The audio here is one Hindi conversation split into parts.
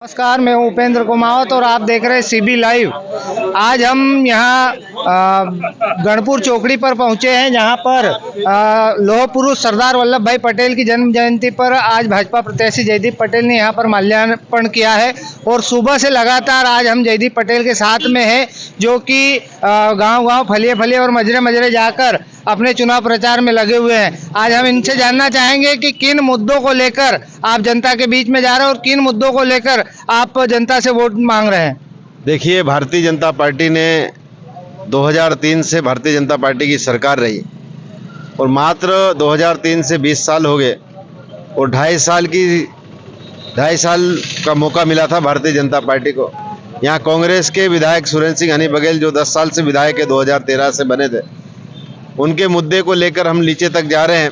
नमस्कार, मैं उपेंद्र कुमावत और आप देख रहे हैं सीबी लाइव। आज हम यहाँ गणपुर चौकड़ी पर पहुँचे हैं, जहाँ पर लौह पुरुष सरदार वल्लभ भाई पटेल की जन्म जयंती पर आज भाजपा प्रत्याशी जयदीप पटेल ने यहाँ पर माल्यार्पण किया है। और सुबह से लगातार आज हम जयदीप पटेल के साथ में हैं, जो कि गांव-गांव, फलिए-फलिए और मजरे-मजरे जाकर अपने चुनाव प्रचार में लगे हुए हैं। आज हम इनसे जानना चाहेंगे कि किन मुद्दों को लेकर आप जनता के बीच में जा रहे हैं और किन मुद्दों को लेकर आप जनता से वोट मांग रहे हैं। देखिए, भारतीय जनता पार्टी ने 2003 से भारतीय जनता पार्टी की सरकार रही और मात्र 2003 से 20 साल हो गए और 2.5 साल का मौका मिला था भारतीय जनता पार्टी को। यहाँ कांग्रेस के विधायक सुरेंद्र सिंह हनी बघेल, जो 10 साल से विधायक है, 2013 से बने थे, उनके मुद्दे को लेकर हम नीचे तक जा रहे हैं।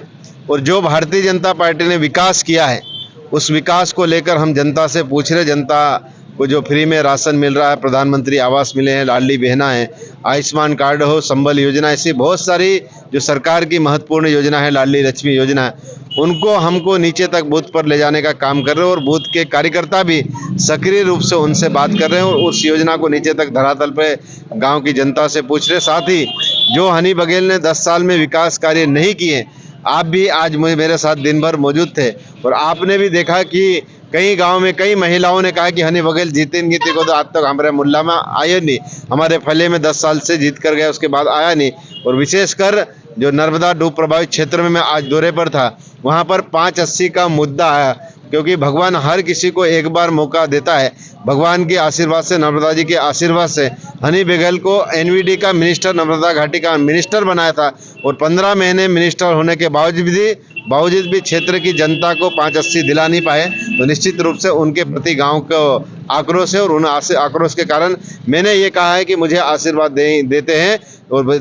और जो भारतीय जनता पार्टी ने विकास किया है, उस विकास को लेकर हम जनता से पूछ रहे। जनता को जो फ्री में राशन मिल रहा है, प्रधानमंत्री आवास मिले हैं, लाडली बहना है, आयुष्मान कार्ड हो, संबल योजना, ऐसी बहुत सारी जो सरकार की महत्वपूर्ण योजना है, लाडली लक्ष्मी योजना है, उनको हमको नीचे तक बूथ पर ले जाने का काम कर रहे हैं। और बूथ के कार्यकर्ता भी सक्रिय रूप से उनसे बात कर रहे हैं और उस योजना को नीचे तक धरातल पे गांव की जनता से पूछ रहे। साथ ही जो हनी बघेल ने 10 साल में विकास कार्य नहीं किए, आप भी आज मेरे साथ दिन भर मौजूद थे और आपने भी देखा कि कई गांव में कई महिलाओं ने कहा कि हनी बघेल जीतेंगे, को तो आज तक हमारे मुहल्ला में आए नहीं, हमारे फले में 10 साल से जीत कर गया, उसके बाद आया नहीं। और विशेषकर जो नर्मदा डूब प्रभावित क्षेत्र में मैं आज दौरे पर था, वहां पर 580 का मुद्दा आया, क्योंकि भगवान हर किसी को एक बार मौका देता है। भगवान के आशीर्वाद से, नर्मदा जी के आशीर्वाद से हनी बघेल को एनवीडी का मिनिस्टर, नर्मदा घाटी का मिनिस्टर बनाया था और 15 महीने मिनिस्टर होने के बावजूद भी क्षेत्र की जनता को 580 दिला नहीं पाए। तो निश्चित रूप से उनके प्रति गांव को आक्रोश है और उन आक्रोश के कारण मैंने ये कहा है कि मुझे आशीर्वाद देते हैं और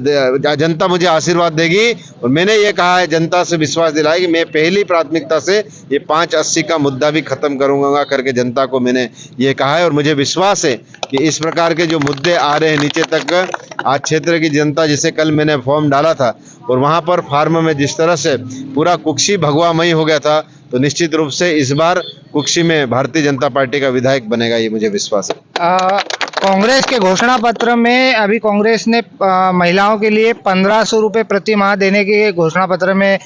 जनता मुझे आशीर्वाद देगी। और मैंने ये कहा है, जनता से विश्वास दिलाया कि मैं पहली प्राथमिकता से ये 580 का मुद्दा भी खत्म करूंगा करके जनता को मैंने ये कहा है। और मुझे विश्वास है कि इस प्रकार के जो मुद्दे आ रहे हैं नीचे तक, आज क्षेत्र की जनता, जिसे कल मैंने फॉर्म डाला था और वहाँ पर फार्म में जिस तरह से पूरा कुक्षी भगवामयी हो गया था, तो निश्चित रूप से इस बार कुक्षी में भारतीय जनता पार्टी का विधायक बनेगा, ये मुझे विश्वास है। कांग्रेस के घोषणा पत्र में अभी कांग्रेस ने महिलाओं के लिए 1500 रुपये प्रति माह देने के घोषणा पत्र में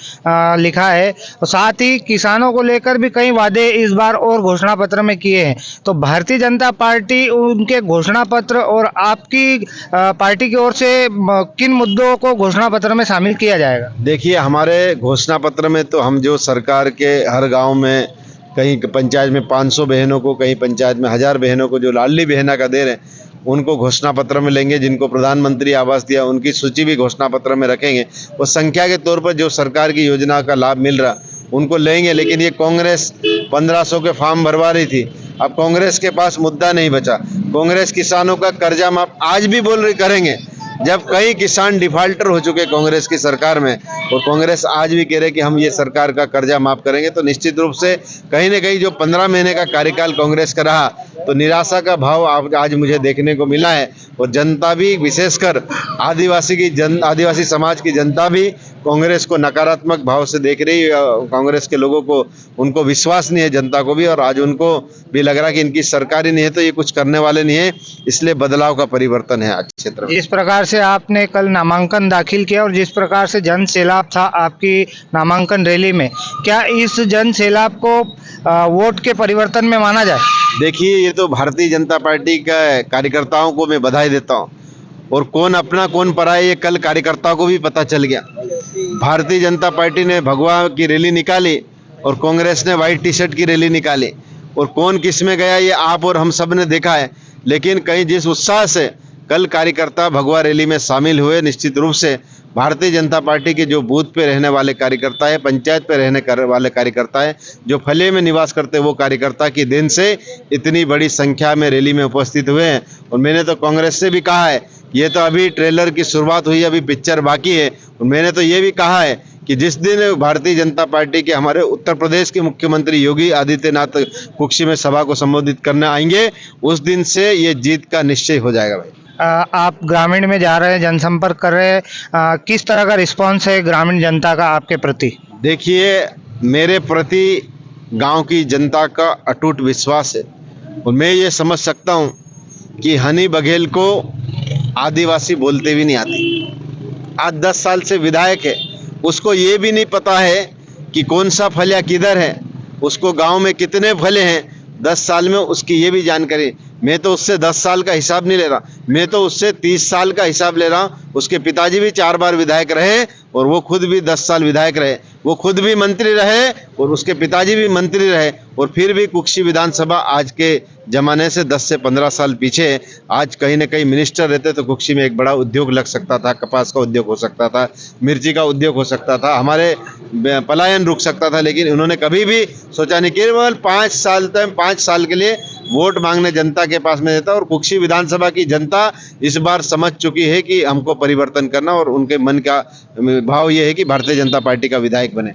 लिखा है और साथ ही किसानों को लेकर भी कई वादे इस बार और घोषणा पत्र में किए हैं। तो भारतीय जनता पार्टी उनके घोषणा पत्र और आपकी पार्टी की ओर से किन मुद्दों को घोषणा पत्र में शामिल किया जाएगा? देखिए, हमारे घोषणा पत्र में तो हम जो सरकार के हर गाँव में, कहीं पंचायत में 500 बहनों को, कहीं पंचायत में 1000 बहनों को जो लाडली बहना का दे रहे हैं, उनको घोषणा पत्र में लेंगे। जिनको प्रधानमंत्री आवास दिया, उनकी सूची भी घोषणा पत्र में रखेंगे। और संख्या के तौर पर जो सरकार की योजना का लाभ मिल रहा, उनको लेंगे। लेकिन ये कांग्रेस 1500 के फॉर्म भरवा रही थी, अब कांग्रेस के पास मुद्दा नहीं बचा। कांग्रेस किसानों का कर्जा माफ आज भी बोल रही करेंगे, जब कई किसान डिफाल्टर हो चुके कांग्रेस की सरकार में, और कांग्रेस आज भी कह रहे कि हम ये सरकार का कर्जा माफ करेंगे। तो निश्चित रूप से कहीं न कहीं जो 15 महीने का कार्यकाल कांग्रेस का रहा, तो निराशा का भाव आज मुझे देखने को मिला है। और जनता भी, विशेषकर आदिवासी समाज की जनता भी कांग्रेस को नकारात्मक भाव से देख रही है। कांग्रेस के लोगों को, उनको विश्वास नहीं है, जनता को भी, और आज उनको भी लग रहा है कि इनकी सरकार ही नहीं है तो ये कुछ करने वाले नहीं है। इसलिए बदलाव का परिवर्तन है आज क्षेत्र में। जिस प्रकार से आपने कल नामांकन दाखिल किया और जिस प्रकार से जन सैलाब था आपकी नामांकन रैली में, क्या इस जन सैलाब को वोट के परिवर्तन में माना जाए? देखिए, ये तो भारतीय जनता पार्टी का कार्यकर्ताओं को मैं बधाई देता हूँ। और कौन अपना कौन पराया, ये कल कार्यकर्ताओं को भी पता चल गया। भारतीय जनता पार्टी ने भगवा की रैली निकाली और कांग्रेस ने व्हाइट टी शर्ट की रैली निकाली, और कौन किस में गया ये आप और हम सब ने देखा है। लेकिन कहीं जिस उत्साह से कल कार्यकर्ता भगवा रैली में शामिल हुए, निश्चित रूप से भारतीय जनता पार्टी के जो बूथ पे रहने वाले कार्यकर्ता है, पंचायत पे रहने वाले कार्यकर्ता है, जो फले में निवास करते वो कार्यकर्ता की देन से इतनी बड़ी संख्या में रैली में उपस्थित हुए हैं। और मैंने तो कांग्रेस से भी कहा है, ये तो अभी ट्रेलर की शुरुआत हुई, अभी पिक्चर बाकी है। और मैंने तो ये भी कहा है कि जिस दिन भारतीय जनता पार्टी के, हमारे उत्तर प्रदेश के मुख्यमंत्री योगी आदित्यनाथ कुक्षी में सभा को संबोधित करने आएंगे, उस दिन से ये जीत का निश्चय हो जाएगा। भाई, आप ग्रामीण में जा रहे हैं, जनसंपर्क कर रहे हैं, किस तरह का रिस्पांस है ग्रामीण जनता का आपके प्रति? देखिए, मेरे प्रति गांव की जनता का अटूट विश्वास है और मैं ये समझ सकता हूँ कि हनी बघेल को आदिवासी बोलते भी नहीं आती। आज 10 साल से विधायक है, उसको ये भी नहीं पता है कि कौन सा फलिया किधर है, उसको गांव में कितने फले हैं 10 साल में, उसकी ये भी जानकारी। मैं तो उससे 10 साल का हिसाब नहीं ले रहा, मैं तो उससे 30 साल का हिसाब ले रहा हूँ। उसके पिताजी भी 4 बार विधायक रहे और वो खुद भी 10 साल विधायक रहे, वो खुद भी मंत्री रहे और उसके पिताजी भी मंत्री रहे, और फिर भी कुक्षी विधानसभा आज के ज़माने से 10 से 15 साल पीछे है। आज कहीं ना कहीं मिनिस्टर रहते तो कुक्षी में एक बड़ा उद्योग लग सकता था, कपास का उद्योग हो सकता था, मिर्ची का उद्योग हो सकता था, हमारे पलायन रुक सकता था, लेकिन उन्होंने कभी भी सोचा नहीं। केवल 5 साल तक 5 साल के लिए वोट मांगने जनता के पास में देता। और कुक्षी विधानसभा की जनता इस बार समझ चुकी है कि हमको परिवर्तन करना, और उनके मन का भाव ये है कि भारतीय जनता पार्टी का विधायक बने।